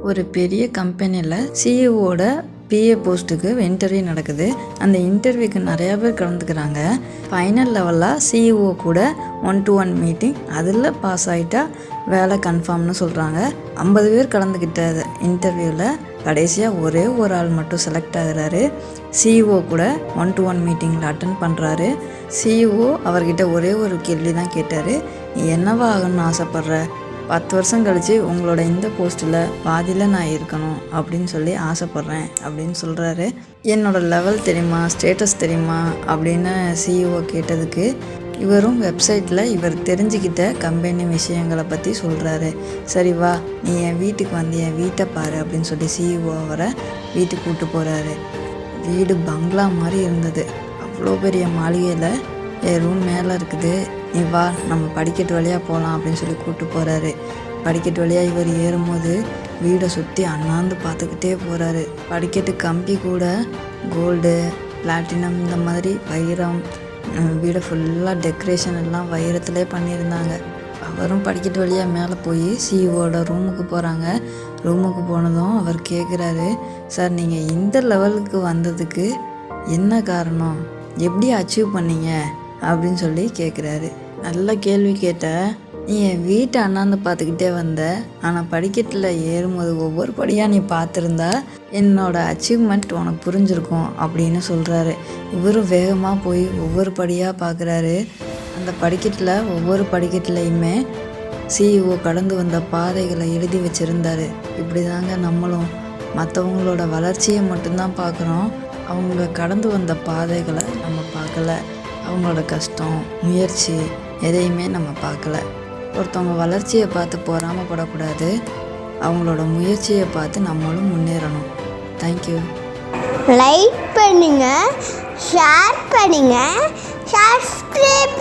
ஒரு பெரிய கம்பெனியில் சிஇஓட பிஏ போஸ்ட்டுக்கு இன்டர்வியூ நடக்குது. அந்த இன்டர்வியூக்கு நிறையா பேர் கலந்துக்கிறாங்க. ஃபைனல் லெவலில் சிஇஓ கூட 1-to-1 மீட்டிங், அதில் பாஸ் ஆகிட்டா வேலை கன்ஃபார்ம்னு சொல்கிறாங்க. 50 பேர் கலந்துக்கிட்ட இன்டர்வியூவில் கடைசியாக ஒரே ஒரு ஆள் மட்டும் செலக்ட் ஆகுறாரு. சிஇஓ கூட 1-to-1 மீட்டிங்கில் அட்டன் பண்ணுறாரு. சிஇஓ அவர்கிட்ட ஒரே ஒரு கேள்வி தான் கேட்டார், நீ என்னவா ஆகணும்னு ஆசைப்பட்ற? 10 வருஷம் கழித்து உங்களோட இந்த போஸ்ட்டில் பாதியில் நான் இருக்கணும் அப்படின்னு சொல்லி ஆசைப்பட்றேன் அப்படின்னு சொல்கிறாரு. என்னோடய லெவல் தெரியுமா, ஸ்டேட்டஸ் தெரியுமா அப்படின்னு சிஇஓ கேட்டதுக்கு இவரும் வெப்சைட்டில் இவர் தெரிஞ்சுக்கிட்ட கம்பெனி விஷயங்களை பற்றி சொல்கிறாரு. சரி வா, நீ என் வீட்டுக்கு வந்து என் வீட்டை பாரு அப்படின்னு சொல்லி சிஇஓ அவரை வீட்டுக்கு கூப்பிட்டு போகிறாரு. வீடு பங்களா மாதிரி இருந்தது. அவ்வளோ பெரிய மாளிகையில் என் ரூம் மேலே இருக்குது, நீ வா நம்ம படிக்கட்டு வழியாக போகலாம் அப்படின்னு சொல்லி கூப்பிட்டு போகிறாரு. படிக்கட்டு வழியாக இவர் ஏறும்போது வீடை சுற்றி அண்ணாந்து பார்த்துக்கிட்டே போகிறாரு. படிக்கட்டு கம்பி கூட கோல்டு, பிளாட்டினம், இந்த மாதிரி வைரம், வீடை ஃபுல்லாக டெக்கரேஷன் எல்லாம் வைரத்திலே பண்ணியிருந்தாங்க. அவரும் படிக்கட்டு வழியாக மேலே போய் சிஇஓட ரூமுக்கு போகிறாங்க. ரூமுக்கு போனதும் அவர் கேட்குறாரு, சார் நீங்கள் இந்த லெவலுக்கு வந்ததுக்கு என்ன காரணம், எப்படி அச்சீவ் பண்ணீங்க அப்படின்னு சொல்லி கேட்குறாரு. நல்ல கேள்வி கேட்ட, நீ என் வீட்டை அண்ணாந்து பார்த்துக்கிட்டே வந்த, ஆனால் படிக்கட்டில் ஏறும்போது ஒவ்வொரு படியாக நீ பார்த்துருந்தா என்னோட அச்சீவ்மெண்ட் உனக்கு புரிஞ்சிருக்கும் அப்படின்னு சொல்கிறாரு. இவரும் வேகமாக போய் ஒவ்வொரு படியாக பார்க்குறாரு. அந்த படிக்கட்டில் ஒவ்வொரு படிக்கட்டுலையுமே சிஇஓ கடந்து வந்த பாதைகளை எழுதி வச்சுருந்தாரு. இப்படி தாங்க நம்மளும் மற்றவங்களோட வளர்ச்சியை மட்டும்தான் பார்க்குறோம், அவங்க கடந்து வந்த பாதைகளை நம்ம பார்க்கல. அவங்களோட கஷ்டம், முயற்சி எதையுமே நம்ம பார்க்கல. ஒருத்தவங்க வளர்ச்சியை பார்த்து பொறாமப்படக்கூடாது, அவங்களோட முயற்சியை பார்த்து நம்மளும் முன்னேறணும். தேங்க்யூ. லைக் பண்ணுங்கள், ஷேர் பண்ணுங்கள், சப்ஸ்கிரைப்